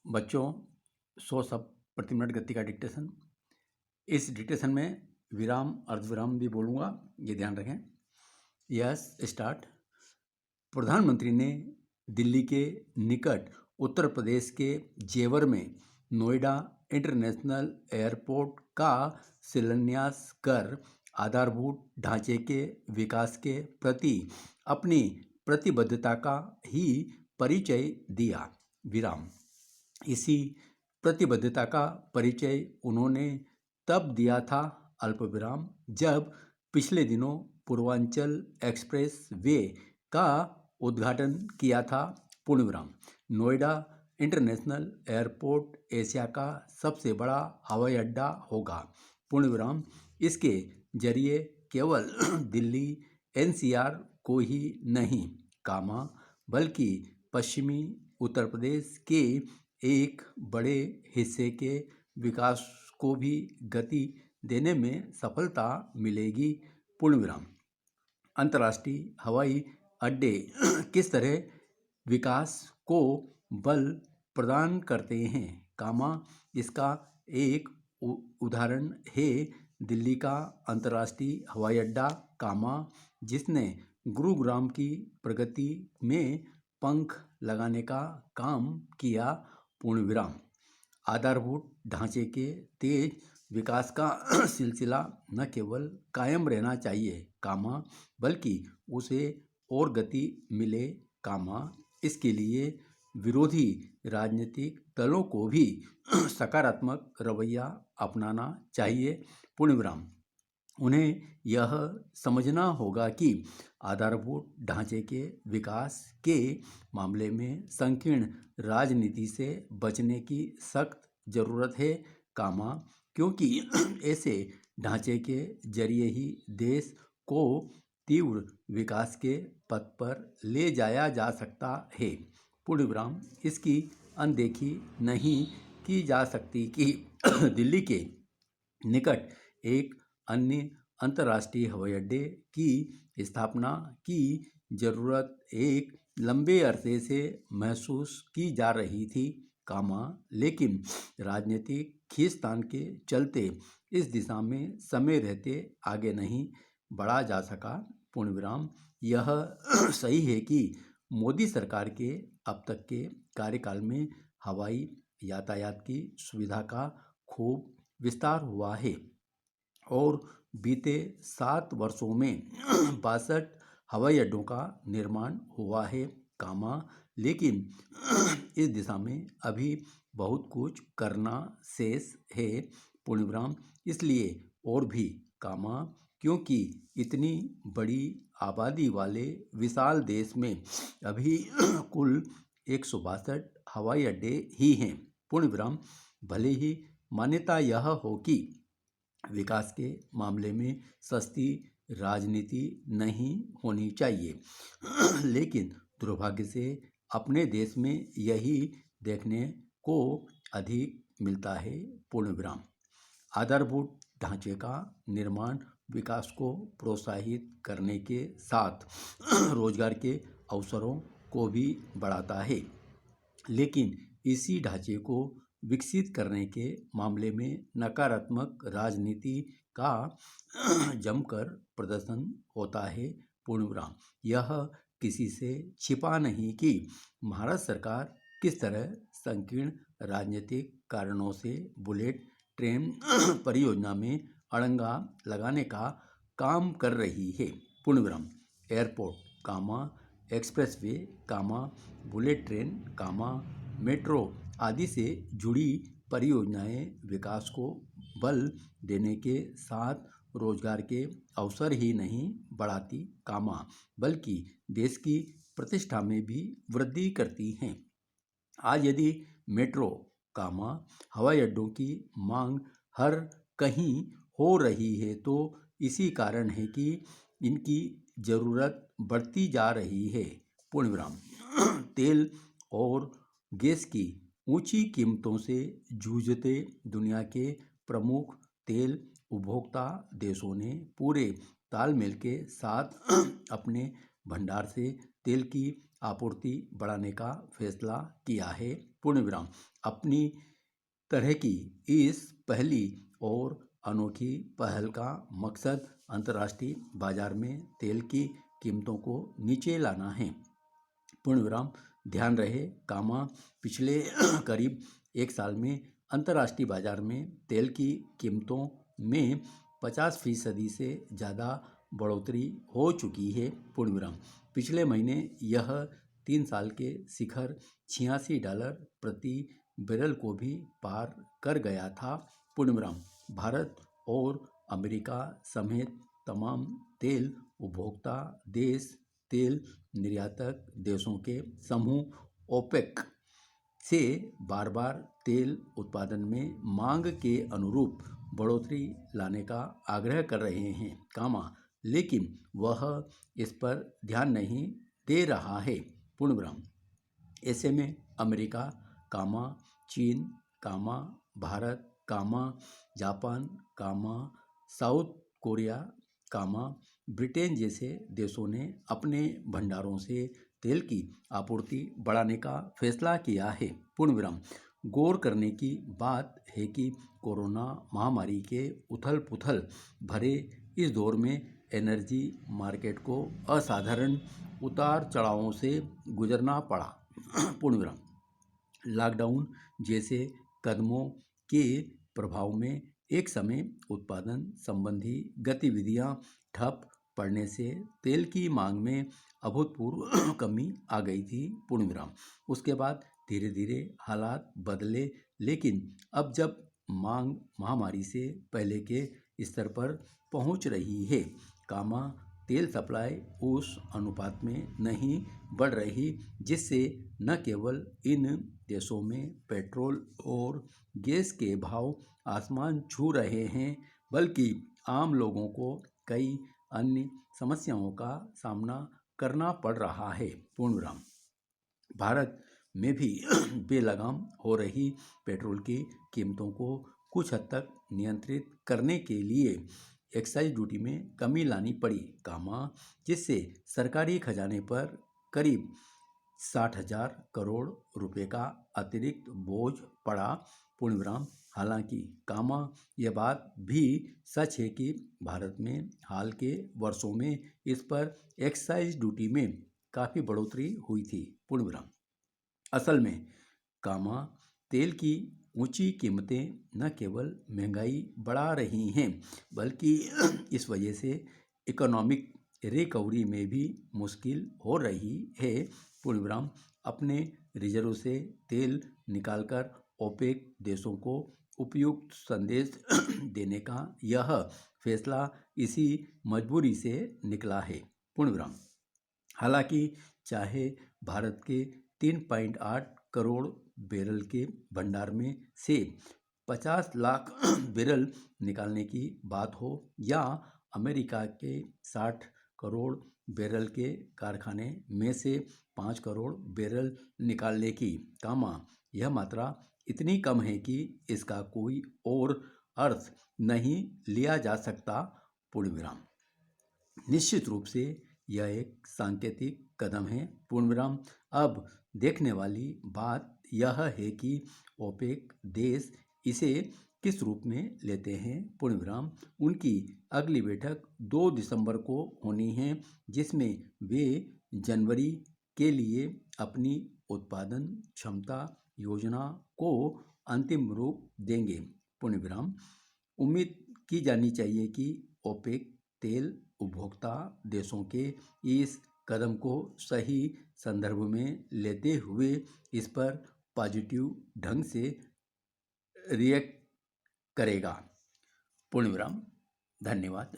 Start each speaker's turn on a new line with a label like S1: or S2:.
S1: बच्चों 100 शब्द प्रति मिनट गति का डिक्टेशन। इस डिक्टेशन में विराम अर्धविराम भी बोलूँगा, ये ध्यान रखें। Yes start. प्रधानमंत्री ने दिल्ली के निकट उत्तर प्रदेश के जेवर में नोएडा इंटरनेशनल एयरपोर्ट का शिलान्यास कर आधारभूत ढांचे के विकास के प्रति अपनी प्रतिबद्धता का ही परिचय दिया। विराम। इसी प्रतिबद्धता का परिचय उन्होंने तब दिया था अल्पविराम, जब पिछले दिनों पूर्वांचल एक्सप्रेस वे का उद्घाटन किया था पूर्णविराम। नोएडा इंटरनेशनल एयरपोर्ट एशिया का सबसे बड़ा हवाई अड्डा होगा पूर्णविराम। इसके जरिए केवल दिल्ली एनसीआर को ही नहीं कामा बल्कि पश्चिमी उत्तर प्रदेश के एक बड़े हिस्से के विकास को भी गति देने में सफलता मिलेगी पूर्णविराम। अंतर्राष्ट्रीय हवाई अड्डे किस तरह विकास को बल प्रदान करते हैं कामा इसका एक उदाहरण है दिल्ली का अंतर्राष्ट्रीय हवाई अड्डा कामा, जिसने गुरुग्राम की प्रगति में पंख लगाने का काम किया पूर्णविराम। आधारभूत ढांचे के तेज विकास का सिलसिला न केवल कायम रहना चाहिए कामा बल्कि उसे और गति मिले कामा इसके लिए विरोधी राजनीतिक दलों को भी सकारात्मक रवैया अपनाना चाहिए पूर्णविराम। उन्हें यह समझना होगा कि आधारभूत ढांचे के विकास के मामले में संकीर्ण राजनीति से बचने की सख्त जरूरत है कामा, क्योंकि ऐसे ढांचे के जरिए ही देश को तीव्र विकास के पथ पर ले जाया जा सकता है पूर्णविराम। इसकी अनदेखी नहीं की जा सकती कि दिल्ली के निकट एक अन्य अंतर्राष्ट्रीय हवाई अड्डे की स्थापना की जरूरत एक लंबे अरसे से महसूस की जा रही थी कामा, लेकिन राजनीतिक खींचतान के चलते इस दिशा में समय रहते आगे नहीं बढ़ा जा सका पूर्णविराम। यह सही है कि मोदी सरकार के अब तक के कार्यकाल में हवाई यातायात की सुविधा का खूब विस्तार हुआ है और बीते 7 वर्षों में 62 हवाई अड्डों का निर्माण हुआ है कामा, लेकिन इस दिशा में अभी बहुत कुछ करना शेष है पूर्णविराम। इसलिए और भी कामा, क्योंकि इतनी बड़ी आबादी वाले विशाल देश में अभी कुल 162 हवाई अड्डे ही हैं पूर्णविराम। भले ही मान्यता यह हो कि विकास के मामले में सस्ती राजनीति नहीं होनी चाहिए, लेकिन दुर्भाग्य से अपने देश में यही देखने को अधिक मिलता है पूर्णविराम। आधारभूत ढांचे का निर्माण विकास को प्रोत्साहित करने के साथ रोजगार के अवसरों को भी बढ़ाता है, लेकिन इसी ढांचे को विकसित करने के मामले में नकारात्मक राजनीति का जमकर प्रदर्शन होता है पूर्णविराम। यह किसी से छिपा नहीं कि भारत सरकार किस तरह संकीर्ण राजनीतिक कारणों से बुलेट ट्रेन परियोजना में अड़ंगा लगाने का काम कर रही है पूर्णविराम। एयरपोर्ट कामा एक्सप्रेसवे कामा बुलेट ट्रेन कामा मेट्रो आदि से जुड़ी परियोजनाएं विकास को बल देने के साथ रोजगार के अवसर ही नहीं बढ़ाती कामा बल्कि देश की प्रतिष्ठा में भी वृद्धि करती हैं। आज यदि मेट्रो कामा हवाई अड्डों की मांग हर कहीं हो रही है तो इसी कारण है कि इनकी ज़रूरत बढ़ती जा रही है पूर्णविराम। तेल और गैस की ऊंची कीमतों से जूझते दुनिया के प्रमुख तेल उपभोक्ता देशों ने पूरे तालमेल के साथ अपने भंडार से तेल की आपूर्ति बढ़ाने का फैसला किया है। पूर्ण विराम। अपनी तरह की इस पहली और अनोखी पहल का मकसद अंतर्राष्ट्रीय बाजार में तेल की कीमतों को नीचे लाना है। पूर्ण विराम। ध्यान रहे, पिछले करीब एक साल में अंतर्राष्ट्रीय बाजार में तेल की कीमतों में 50% से ज़्यादा बढ़ोतरी हो चुकी है। पूर्ण विराम। पिछले महीने यह 3 साल के शिखर $86 प्रति बैरल को भी पार कर गया था। पूर्ण विराम। भारत और अमेरिका समेत तमाम तेल उपभोक्ता देश तेल निर्यातक देशों के समूह ओपेक से बार बार तेल उत्पादन में मांग के अनुरूप बढ़ोतरी लाने का आग्रह कर रहे हैं, लेकिन वह इस पर ध्यान नहीं दे रहा है। पूर्ण विराम। ऐसे में अमेरिका, चीन, Bharat, Japan, south Korea, Britain जैसे देशों ने अपने भंडारों से तेल की आपूर्ति बढ़ाने का फैसला किया है। पूर्ण विराम। गौर करने की बात है कि कोरोना महामारी के उथल पुथल भरे इस दौर में एनर्जी मार्केट को असाधारण उतार चढ़ावों से गुजरना पड़ा। पूर्ण विराम। लॉकडाउन जैसे कदमों के प्रभाव में एक समय उत्पादन संबंधी गतिविधियां ठप पड़ने से तेल की मांग में अभूतपूर्व कमी आ गई थी। पूर्ण विराम। उसके बाद धीरे धीरे हालात बदले, लेकिन अब जब मांग महामारी से पहले के स्तर पर पहुंच रही है, तेल सप्लाई उस अनुपात में नहीं बढ़ रही जिससे न केवल इन देशों में पेट्रोल और गैस के भाव आसमान छू रहे हैं, बल्कि आम लोगों को कई अन्य समस्याओं का सामना करना पड़ रहा है। पूर्ण विराम। भारत में भी बेलगाम हो रही पेट्रोल की कीमतों को कुछ हद तक नियंत्रित करने के लिए एक्साइज ड्यूटी में कमी लानी पड़ी, जिससे सरकारी खजाने पर करीब 60,000 करोड़ रुपए का अतिरिक्त बोझ पड़ा। पूर्ण विराम। हालांकि यह बात भी सच है कि भारत में हाल के वर्षों में इस पर एक्साइज ड्यूटी में काफ़ी बढ़ोतरी हुई थी। पूर्ण विराम। असल में तेल की ऊंची कीमतें न केवल महंगाई बढ़ा रही हैं, बल्कि इस वजह से इकोनॉमिक रिकवरी में भी मुश्किल हो रही है। पूर्ण विराम। अपने रिजर्व से तेल निकालकर ओपेक देशों को उपयुक्त संदेश देने का यह फैसला इसी मजबूरी से निकला है। पूर्ण विराम। हालांकि चाहे भारत के 3.8 करोड़ बैरल के भंडार में से 50 लाख बैरल निकालने की बात हो, या अमेरिका के 60 करोड़ बैरल के कारखाने में से 5 करोड़ बैरल निकालने की, यह मात्रा इतनी कम है कि इसका कोई और अर्थ नहीं लिया जा सकता। पूर्ण विराम। निश्चित रूप से यह एक सांकेतिक कदम है। पूर्ण विराम। अब देखने वाली बात यह है कि ओपेक देश इसे किस रूप में लेते हैं। पूर्ण विराम। उनकी अगली बैठक 2 दिसंबर को होनी है, जिसमें वे जनवरी के लिए अपनी उत्पादन क्षमता योजना को अंतिम रूप देंगे। पूर्ण विराम। उम्मीद की जानी चाहिए कि ओपेक तेल उपभोक्ता देशों के इस कदम को सही संदर्भ में लेते हुए इस पर पॉजिटिव ढंग से रिएक्ट करेगा। पूर्ण विराम। धन्यवाद।